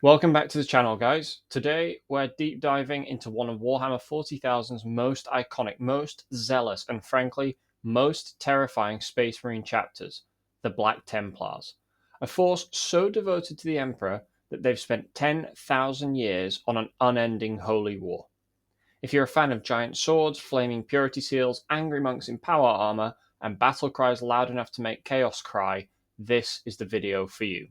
Welcome back to the channel, guys. Today we're deep diving into one of Warhammer 40,000's most iconic, most zealous, and frankly, most terrifying Space Marine chapters, the Black Templars. A force so devoted to the Emperor that they've spent 10,000 years on an unending holy war. If you're a fan of giant swords, flaming purity seals, angry monks in power armor, and battle cries loud enough to make chaos cry, this is the video for you.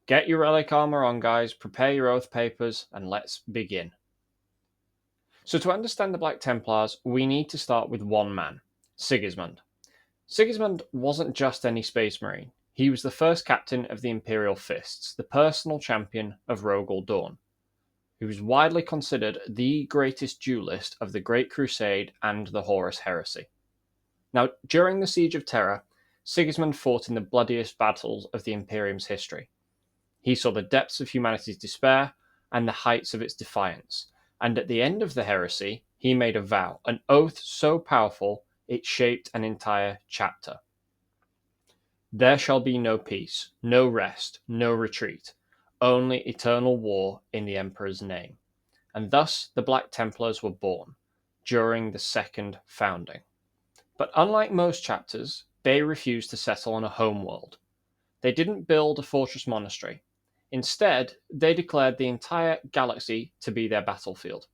Get your relic armor on, guys, prepare your oath papers, and let's begin. So to understand the Black Templars, we need to start with one man, Sigismund. Sigismund wasn't just any space marine. He was the first captain of the Imperial Fists, the personal champion of Rogel Dawn, who was widely considered the greatest duelist of the Great Crusade and the Horus Heresy. Now, during the Siege of Terra, Sigismund fought in the bloodiest battles of the Imperium's history. He saw the depths of humanity's despair and the heights of its defiance, and at the end of the heresy, he made a vow, an oath so powerful it shaped an entire chapter. There shall be no peace, no rest, no retreat, only eternal war in the Emperor's name. And thus the Black Templars were born, during the Second Founding. But unlike most chapters, they refused to settle on a homeworld. They didn't build a fortress monastery. Instead, they declared the entire galaxy to be their battlefield.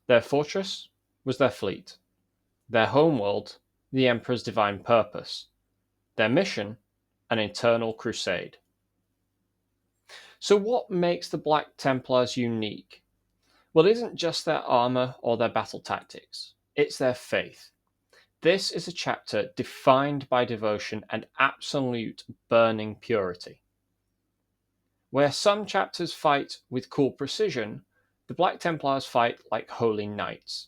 Their fortress was their fleet. Their homeworld, the Emperor's divine purpose. Their mission, an eternal crusade. So what makes the Black Templars unique? Well, it isn't just their armor or their battle tactics. It's their faith. This is a chapter defined by devotion and absolute burning purity. Where some chapters fight with cool precision, the Black Templars fight like holy knights.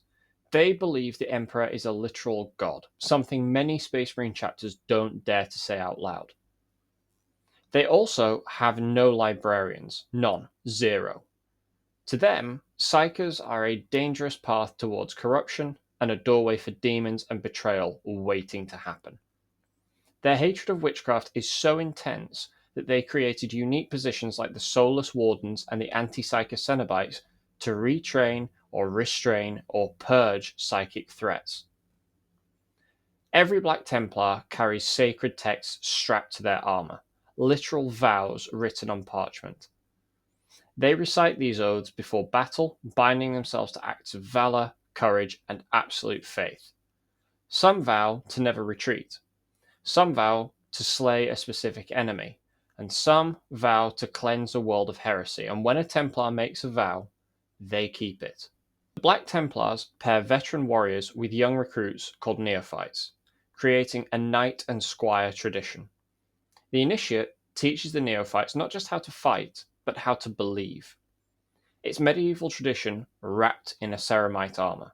They believe the Emperor is a literal god, something many Space Marine chapters don't dare to say out loud. They also have no librarians, none, zero. To them, psykers are a dangerous path towards corruption and a doorway for demons and betrayal waiting to happen. Their hatred of witchcraft is so intense that they created unique positions like the Soulless Wardens and the Anti-Psyker Cenobites to retrain or restrain or purge psychic threats. Every Black Templar carries sacred texts strapped to their armor, literal vows written on parchment. They recite these oaths before battle, binding themselves to acts of valor, courage, and absolute faith. Some vow to never retreat. Some vow to slay a specific enemy, and some vow to cleanse a world of heresy, and when a Templar makes a vow, they keep it. The Black Templars pair veteran warriors with young recruits called neophytes, creating a knight and squire tradition. The initiate teaches the neophytes not just how to fight, but how to believe. It's medieval tradition wrapped in a ceramite armor.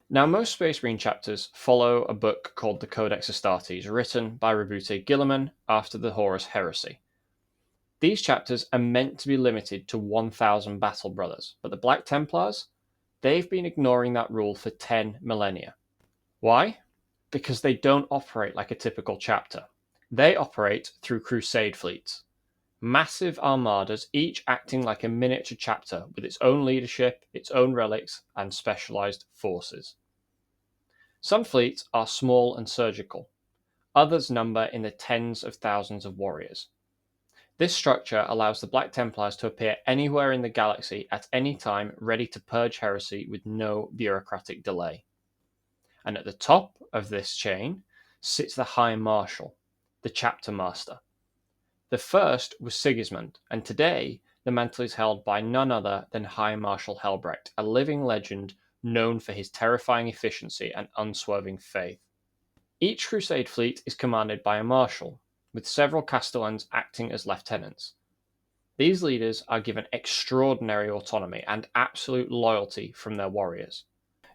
Now, most Space Marine chapters follow a book called the Codex Astartes, written by Rabute Guilliman after the Horus Heresy. These chapters are meant to be limited to 1,000 battle brothers, but the Black Templars, they've been ignoring that rule for 10 millennia. Why? Because they don't operate like a typical chapter. They operate through Crusade Fleets. Massive armadas, each acting like a miniature chapter with its own leadership, its own relics, and specialized forces. Some fleets are small and surgical. Others number in the tens of thousands of warriors. This structure allows the Black Templars to appear anywhere in the galaxy at any time, ready to purge heresy with no bureaucratic delay. And at the top of this chain sits the High Marshal, the chapter master. The first was Sigismund, and today the mantle is held by none other than High Marshal Helbrecht, a living legend known for his terrifying efficiency and unswerving faith. Each Crusade fleet is commanded by a marshal, with several castellans acting as lieutenants. These leaders are given extraordinary autonomy and absolute loyalty from their warriors.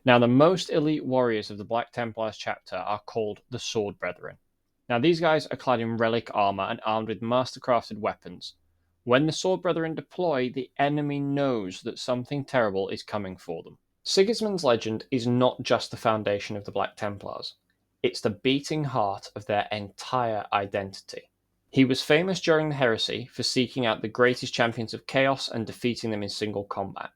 Now, the most elite warriors of the Black Templars chapter are called the Sword Brethren. Now, these guys are clad in relic armor and armed with master-crafted weapons. When the Sword Brethren deploy, the enemy knows that something terrible is coming for them. Sigismund's legend is not just the foundation of the Black Templars. It's the beating heart of their entire identity. He was famous during the heresy for seeking out the greatest champions of chaos and defeating them in single combat.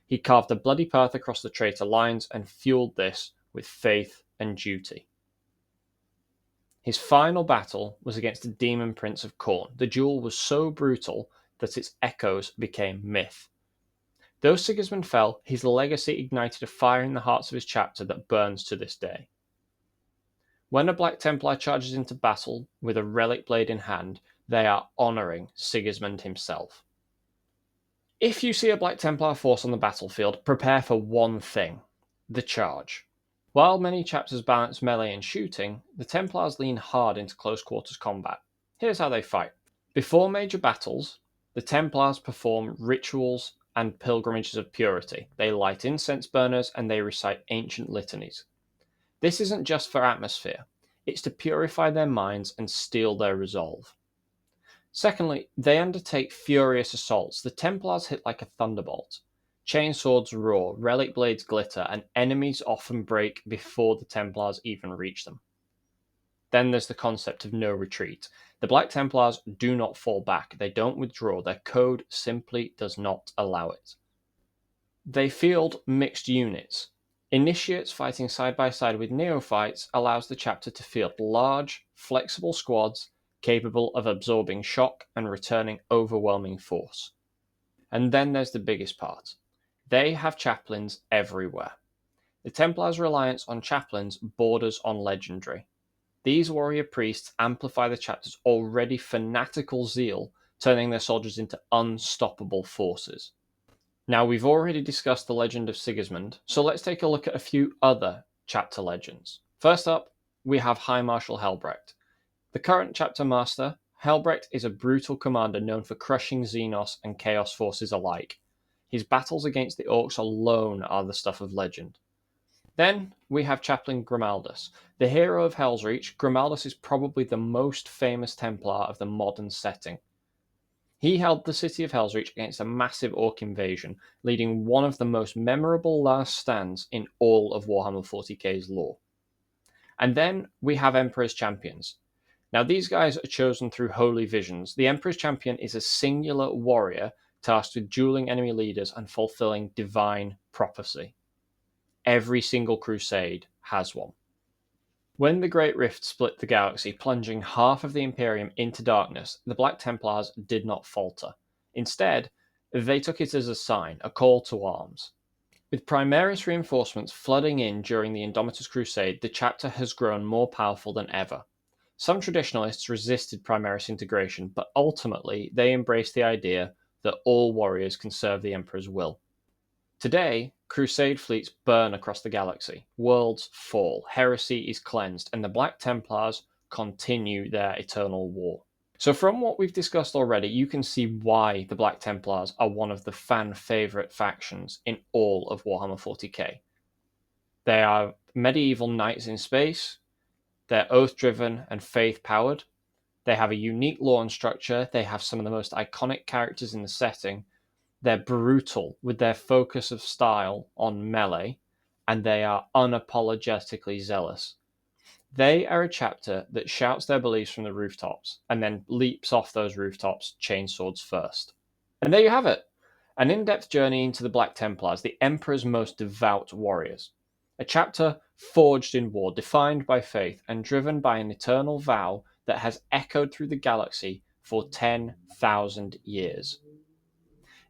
He carved a bloody path across the traitor lines and fueled this with faith and duty. His final battle was against the Demon Prince of Khorne. The duel was so brutal that its echoes became myth. Though Sigismund fell, his legacy ignited a fire in the hearts of his chapter that burns to this day. When a Black Templar charges into battle with a relic blade in hand, they are honouring Sigismund himself. If you see a Black Templar force on the battlefield, prepare for one thing: the charge. While many chapters balance melee and shooting, the Templars lean hard into close quarters combat. Here's how they fight. Before major battles, the Templars perform rituals and pilgrimages of purity. They light incense burners and they recite ancient litanies. This isn't just for atmosphere, it's to purify their minds and steel their resolve. Secondly, they undertake furious assaults. The Templars hit like a thunderbolt. Chainswords roar, relic blades glitter, and enemies often break before the Templars even reach them. Then there's the concept of no retreat. The Black Templars do not fall back, they don't withdraw, their code simply does not allow it. They field mixed units. Initiates fighting side by side with neophytes allows the chapter to field large, flexible squads capable of absorbing shock and returning overwhelming force. And then there's the biggest part. They have chaplains everywhere. The Templars' reliance on chaplains borders on legendary. These warrior priests amplify the chapter's already fanatical zeal, turning their soldiers into unstoppable forces. Now, we've already discussed the legend of Sigismund, so let's take a look at a few other chapter legends. First up, we have High Marshal Helbrecht. The current chapter master, Helbrecht, is a brutal commander known for crushing Xenos and Chaos forces alike. His battles against the Orcs alone are the stuff of legend. Then we have Chaplain Grimaldus. The hero of Hell's Reach, Grimaldus is probably the most famous Templar of the modern setting. He held the city of Hell's Reach against a massive Orc invasion, leading one of the most memorable last stands in all of Warhammer 40k's lore. And then we have Emperor's Champions. Now, these guys are chosen through holy visions. The Emperor's Champion is a singular warrior tasked with dueling enemy leaders and fulfilling divine prophecy. Every single crusade has one. When the Great Rift split the galaxy, plunging half of the Imperium into darkness, the Black Templars did not falter. Instead, they took it as a sign, a call to arms. With Primaris reinforcements flooding in during the Indomitus Crusade, the chapter has grown more powerful than ever. Some traditionalists resisted Primaris integration, but ultimately they embraced the idea that all warriors can serve the Emperor's will. Today, Crusade fleets burn across the galaxy, worlds fall, heresy is cleansed, and the Black Templars continue their eternal war. So from what we've discussed already, you can see why the Black Templars are one of the fan-favourite factions in all of Warhammer 40k. They are medieval knights in space, they're oath-driven and faith-powered, they have a unique lore and structure, they have some of the most iconic characters in the setting, they're brutal with their focus of style on melee, and they are unapologetically zealous. They are a chapter that shouts their beliefs from the rooftops, and then leaps off those rooftops chainswords first. And there you have it, an in-depth journey into the Black Templars, the Emperor's most devout warriors. A chapter forged in war, defined by faith, and driven by an eternal vow that has echoed through the galaxy for 10,000 years.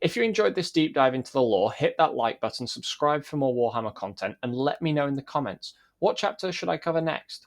If you enjoyed this deep dive into the lore, hit that like button, subscribe for more Warhammer content, and let me know in the comments, what chapter should I cover next?